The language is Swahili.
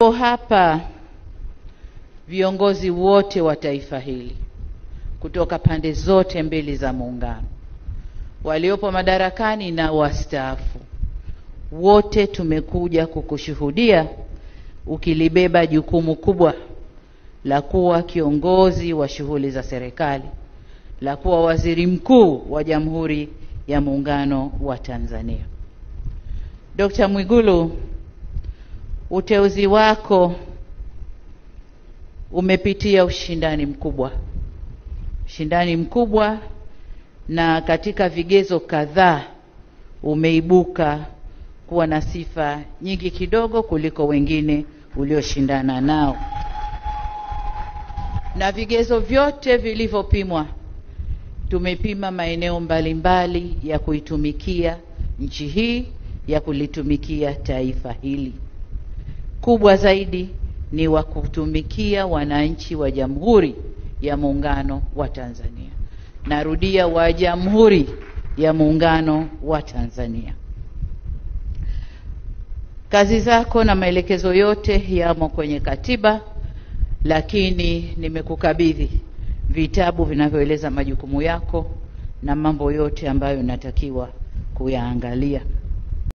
Hapa viongozi wote wa taifa hili kutoka pande zote mbili za muungano, waliopo madarakani na wastaafu, wote tumekuja kukushuhudia ukilibeba jukumu kubwa la kuwa kiongozi wa shughuli za serikali, la kuwa waziri mkuu wa Jamhuri ya Muungano wa Tanzania. Dr. Mwigulu, uteuzi wako umepitia ushindani mkubwa, na katika vigezo kadhaa umeibuka kuwa na sifa nyingi kidogo kuliko wengine ulioshindana nao, na vigezo vyote vilivyopimwa, tumepima maeneo mbalimbali ya kuitumikia nchi hii, ya kulitumikia taifa hili. Kubwa zaidi ni wa kutumikia wananchi wa Jamhuri ya Muungano wa Tanzania. Narudia, wa Jamhuri ya Muungano wa Tanzania. Kazi zako na maelekezo yote yamo kwenye katiba, lakini nimekukabidhi vitabu vinavyoeleza majukumu yako na mambo yote ambayo unatakiwa kuyaangalia.